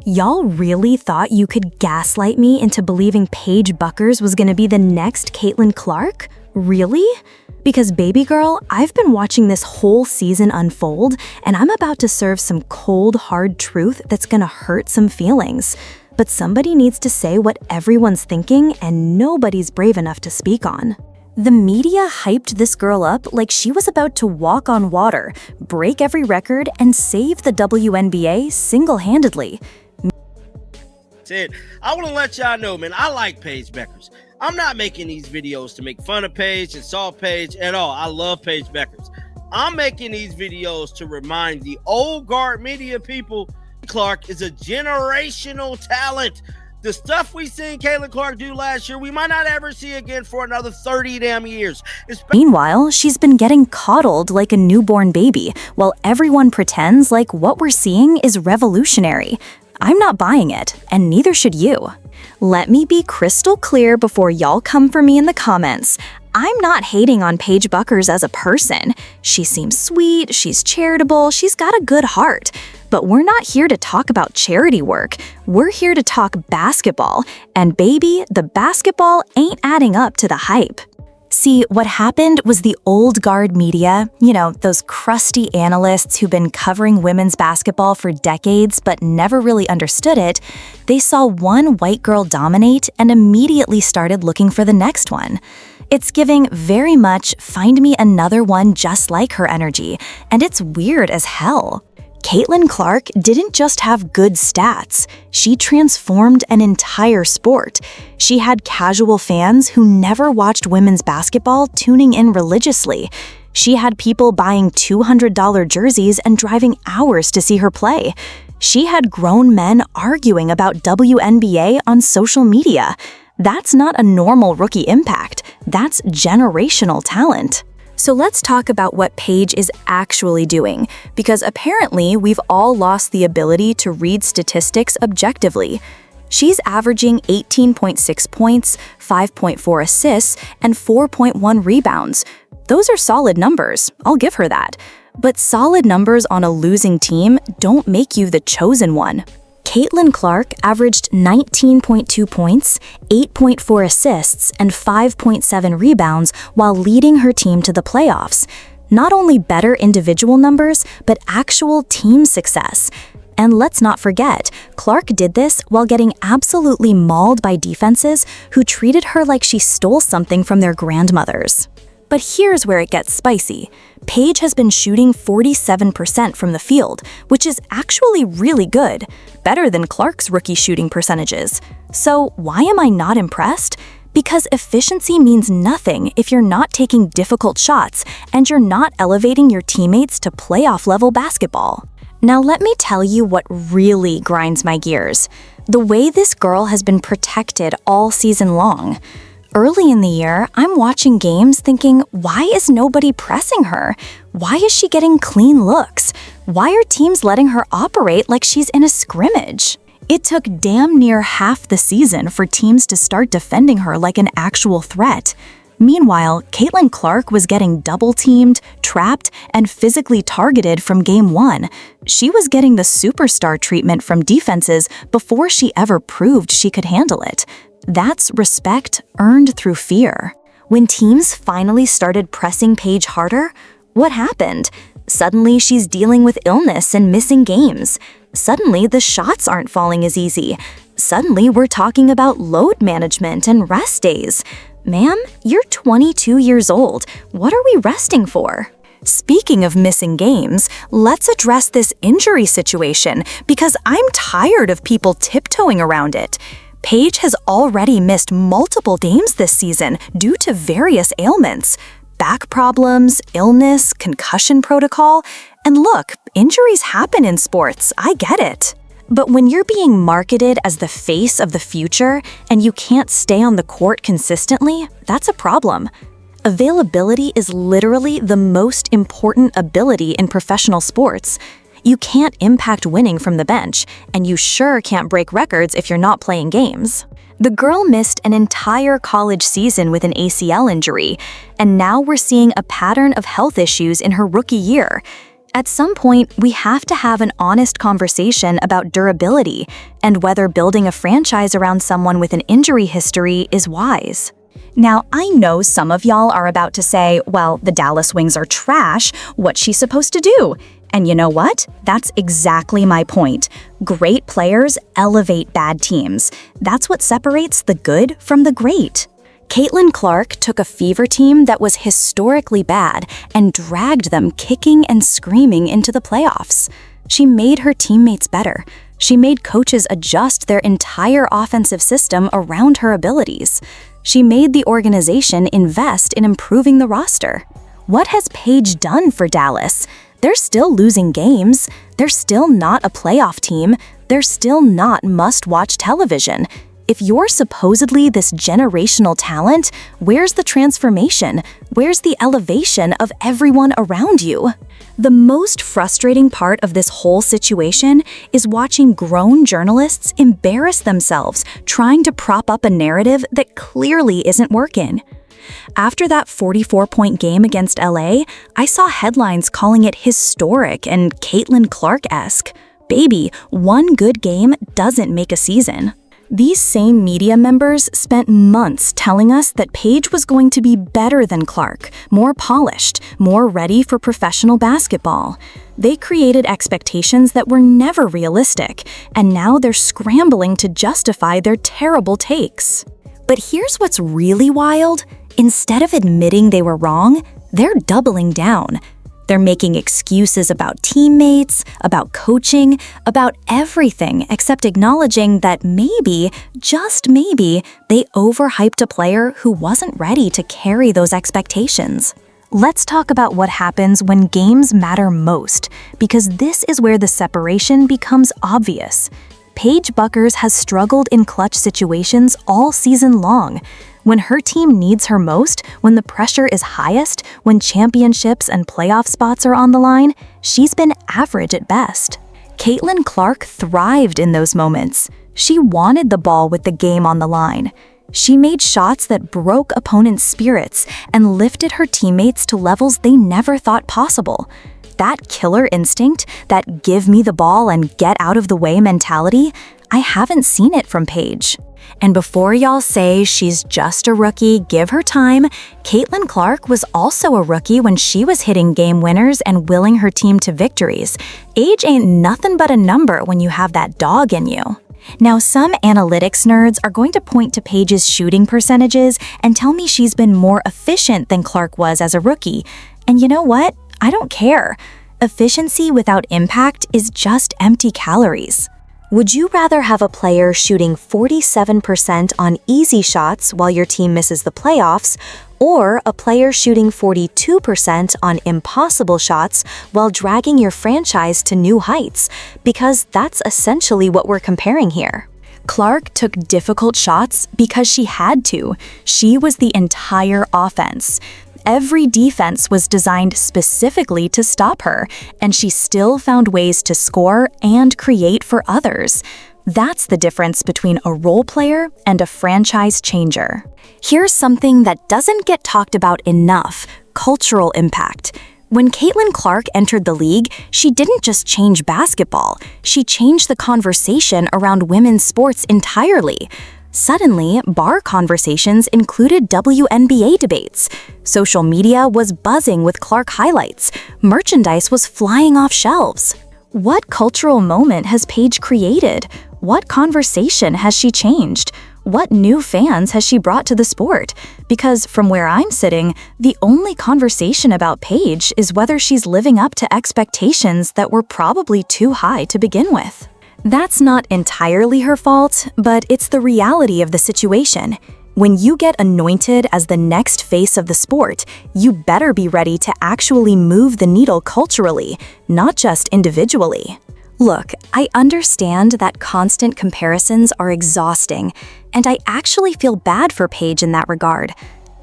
Y'all really thought you could gaslight me into believing Paige Bueckers was gonna be the next Caitlin Clark? Really? Because baby girl, I've been watching this whole season unfold, and I'm about to serve some cold, hard truth that's gonna hurt some feelings. But somebody needs to say what everyone's thinking, and nobody's brave enough to speak on. The media hyped this girl up like she was about to walk on water, break every record, and save the WNBA single-handedly. I want to let y'all know, man, I like Paige Bueckers. I'm not making these videos to make fun of Paige and Saw Paige at all. I love Paige Bueckers. I'm making these videos to remind the old guard media people Clark is a generational talent. The stuff we seen Caitlin Clark do last year, we might not ever see again for another 30 damn years. Meanwhile, she's been getting coddled like a newborn baby, while everyone pretends like what we're seeing is revolutionary. I'm not buying it, and neither should you. Let me be crystal clear before y'all come for me in the comments. I'm not hating on Paige Bueckers as a person. She seems sweet, she's charitable, she's got a good heart. But we're not here to talk about charity work. We're here to talk basketball. And baby, the basketball ain't adding up to the hype. See, what happened was the old guard media, those crusty analysts who've been covering women's basketball for decades but never really understood it, they saw one white girl dominate and immediately started looking for the next one. It's giving very much find me another one just like her energy, and it's weird as hell. Caitlin Clark didn't just have good stats, she transformed an entire sport. She had casual fans who never watched women's basketball tuning in religiously. She had people buying $200 jerseys and driving hours to see her play. She had grown men arguing about WNBA on social media. That's not a normal rookie impact, that's generational talent. So let's talk about what Paige is actually doing, because apparently we've all lost the ability to read statistics objectively. She's averaging 18.6 points, 5.4 assists, and 4.1 rebounds. Those are solid numbers, I'll give her that. But solid numbers on a losing team don't make you the chosen one. Caitlin Clark averaged 19.2 points, 8.4 assists, and 5.7 rebounds while leading her team to the playoffs. Not only better individual numbers, but actual team success. And let's not forget, Clark did this while getting absolutely mauled by defenses who treated her like she stole something from their grandmothers. But here's where it gets spicy. Paige has been shooting 47% from the field, which is actually really good, better than Clark's rookie shooting percentages. So why am I not impressed? Because efficiency means nothing if you're not taking difficult shots and you're not elevating your teammates to playoff-level basketball. Now let me tell you what really grinds my gears. The way this girl has been protected all season long. Early in the year, I'm watching games thinking, why is nobody pressing her? Why is she getting clean looks? Why are teams letting her operate like she's in a scrimmage? It took damn near half the season for teams to start defending her like an actual threat. Meanwhile, Caitlin Clark was getting double-teamed, trapped, and physically targeted from game one. She was getting the superstar treatment from defenses before she ever proved she could handle it. That's respect earned through fear. When teams finally started pressing Paige harder, what happened? Suddenly she's dealing with illness and missing games. Suddenly the shots aren't falling as easy. Suddenly we're talking about load management and rest days. Ma'am, you're 22 years old. What are we resting for? Speaking of missing games, let's address this injury situation because I'm tired of people tiptoeing around it. Paige has already missed multiple games this season due to various ailments. Back problems, illness, concussion protocol. And look, injuries happen in sports, I get it. But when you're being marketed as the face of the future and you can't stay on the court consistently, that's a problem. Availability is literally the most important ability in professional sports. You can't impact winning from the bench, and you sure can't break records if you're not playing games. The girl missed an entire college season with an ACL injury, and now we're seeing a pattern of health issues in her rookie year. At some point, we have to have an honest conversation about durability and whether building a franchise around someone with an injury history is wise. Now, I know some of y'all are about to say, well, the Dallas Wings are trash, what's she supposed to do? And you know what? That's exactly my point. Great players elevate bad teams. That's what separates the good from the great. Caitlin Clark took a Fever team that was historically bad and dragged them kicking and screaming into the playoffs. She made her teammates better. She made coaches adjust their entire offensive system around her abilities. She made the organization invest in improving the roster. What has Paige done for Dallas? They're still losing games. They're still not a playoff team. They're still not must-watch television. If you're supposedly this generational talent, where's the transformation? Where's the elevation of everyone around you? The most frustrating part of this whole situation is watching grown journalists embarrass themselves trying to prop up a narrative that clearly isn't working. After that 44-point game against LA, I saw headlines calling it historic and Caitlin Clark-esque. Baby, one good game doesn't make a season. These same media members spent months telling us that Paige was going to be better than Clark, more polished, more ready for professional basketball. They created expectations that were never realistic, and now they're scrambling to justify their terrible takes. But here's what's really wild. Instead of admitting they were wrong, they're doubling down. They're making excuses about teammates, about coaching, about everything except acknowledging that maybe, just maybe, they overhyped a player who wasn't ready to carry those expectations. Let's talk about what happens when games matter most, because this is where the separation becomes obvious. Paige Bueckers has struggled in clutch situations all season long. When her team needs her most, when the pressure is highest, when championships and playoff spots are on the line, she's been average at best. Caitlin Clark thrived in those moments. She wanted the ball with the game on the line. She made shots that broke opponents' spirits and lifted her teammates to levels they never thought possible. That killer instinct, that give me the ball and get out of the way mentality, I haven't seen it from Paige. And before y'all say she's just a rookie, give her time, Caitlin Clark was also a rookie when she was hitting game winners and willing her team to victories. Age ain't nothing but a number when you have that dog in you. Now, some analytics nerds are going to point to Paige's shooting percentages and tell me she's been more efficient than Clark was as a rookie. And you know what? I don't care. Efficiency without impact is just empty calories. Would you rather have a player shooting 47% on easy shots while your team misses the playoffs, or a player shooting 42% on impossible shots while dragging your franchise to new heights? Because that's essentially what we're comparing here. Clark took difficult shots because she had to. She was the entire offense. Every defense was designed specifically to stop her, and she still found ways to score and create for others. That's the difference between a role player and a franchise changer. Here's something that doesn't get talked about enough: cultural impact. When Caitlin Clark entered the league, she didn't just change basketball, she changed the conversation around women's sports entirely. Suddenly, bar conversations included WNBA debates. Social media was buzzing with Clark highlights. Merchandise was flying off shelves. What cultural moment has Paige created? What conversation has she changed? What new fans has she brought to the sport? Because from where I'm sitting, the only conversation about Paige is whether she's living up to expectations that were probably too high to begin with. That's not entirely her fault, but it's the reality of the situation. When you get anointed as the next face of the sport, you better be ready to actually move the needle culturally, not just individually. Look, I understand that constant comparisons are exhausting, and I actually feel bad for Paige in that regard.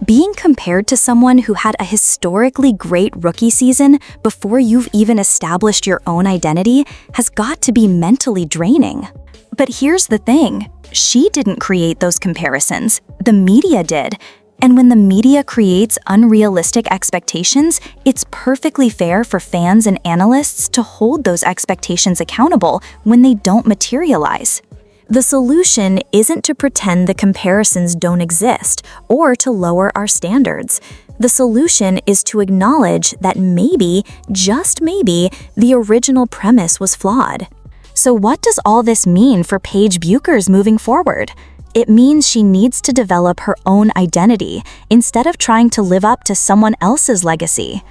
Being compared to someone who had a historically great rookie season before you've even established your own identity has got to be mentally draining. But here's the thing, she didn't create those comparisons, the media did. And when the media creates unrealistic expectations, it's perfectly fair for fans and analysts to hold those expectations accountable when they don't materialize. The solution isn't to pretend the comparisons don't exist or to lower our standards. The solution is to acknowledge that maybe, just maybe, the original premise was flawed. So what does all this mean for Paige Bueckers moving forward? It means she needs to develop her own identity instead of trying to live up to someone else's legacy.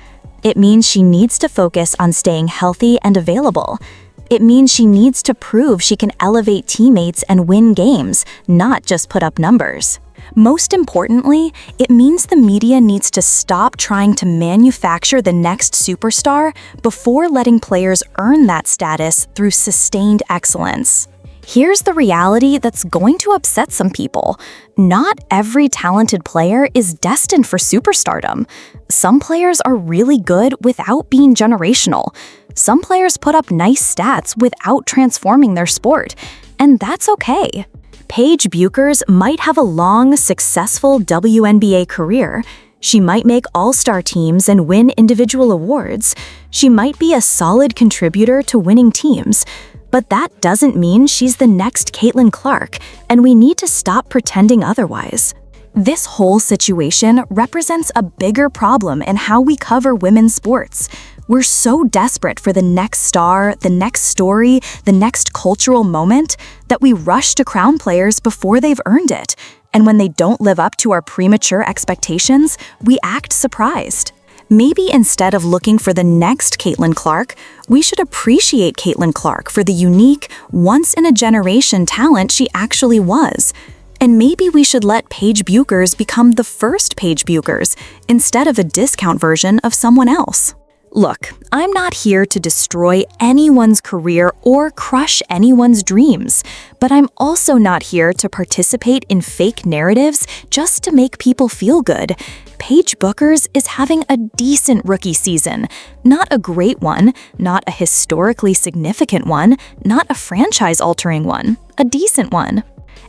It means she needs to focus on staying healthy and available. It means she needs to prove she can elevate teammates and win games, not just put up numbers. Most importantly, it means the media needs to stop trying to manufacture the next superstar before letting players earn that status through sustained excellence. Here's the reality that's going to upset some people. Not every talented player is destined for superstardom. Some players are really good without being generational. Some players put up nice stats without transforming their sport, and that's okay. Paige Bueckers might have a long, successful WNBA career. She might make all-star teams and win individual awards. She might be a solid contributor to winning teams. But that doesn't mean she's the next Caitlin Clark, and we need to stop pretending otherwise. This whole situation represents a bigger problem in how we cover women's sports. We're so desperate for the next star, the next story, the next cultural moment that we rush to crown players before they've earned it. And when they don't live up to our premature expectations, we act surprised. Maybe instead of looking for the next Caitlin Clark, we should appreciate Caitlin Clark for the unique, once-in-a-generation talent she actually was. And maybe we should let Paige Bueckers become the first Paige Bueckers instead of a discount version of someone else. Look, I'm not here to destroy anyone's career or crush anyone's dreams, but I'm also not here to participate in fake narratives just to make people feel good. Paige Bueckers is having a decent rookie season, not a great one, not a historically significant one, not a franchise-altering one, a decent one.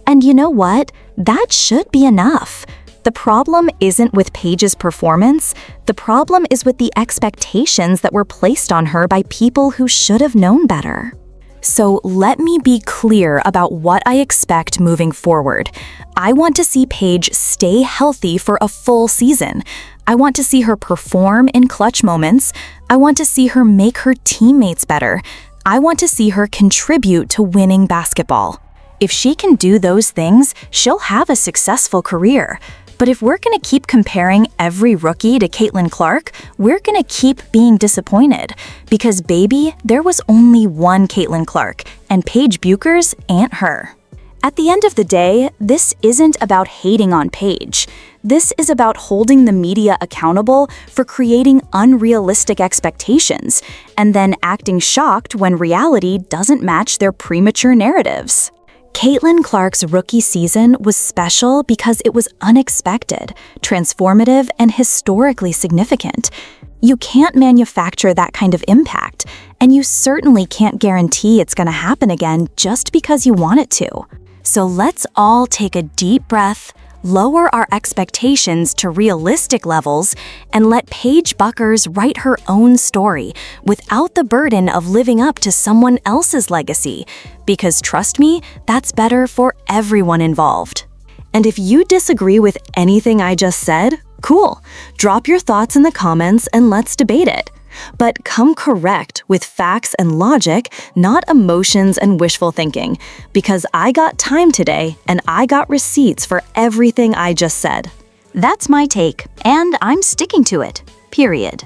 And you know what? That should be enough. The problem isn't with Paige's performance. The problem is with the expectations that were placed on her by people who should have known better. So let me be clear about what I expect moving forward. I want to see Paige stay healthy for a full season. I want to see her perform in clutch moments. I want to see her make her teammates better. I want to see her contribute to winning basketball. If she can do those things, she'll have a successful career. But if we're going to keep comparing every rookie to Caitlin Clark, we're going to keep being disappointed. Because baby, there was only one Caitlin Clark, and Paige Bueckers ain't her. At the end of the day, this isn't about hating on Paige. This is about holding the media accountable for creating unrealistic expectations, and then acting shocked when reality doesn't match their premature narratives. Caitlin Clark's rookie season was special because it was unexpected, transformative, and historically significant. You can't manufacture that kind of impact, and you certainly can't guarantee it's going to happen again just because you want it to. So let's all take a deep breath, lower our expectations to realistic levels, and let Paige Bueckers write her own story without the burden of living up to someone else's legacy. Because trust me, that's better for everyone involved. And if you disagree with anything I just said, cool. Drop your thoughts in the comments and let's debate it. But come correct with facts and logic, not emotions and wishful thinking, because I got time today and I got receipts for everything I just said. That's my take, and I'm sticking to it. Period.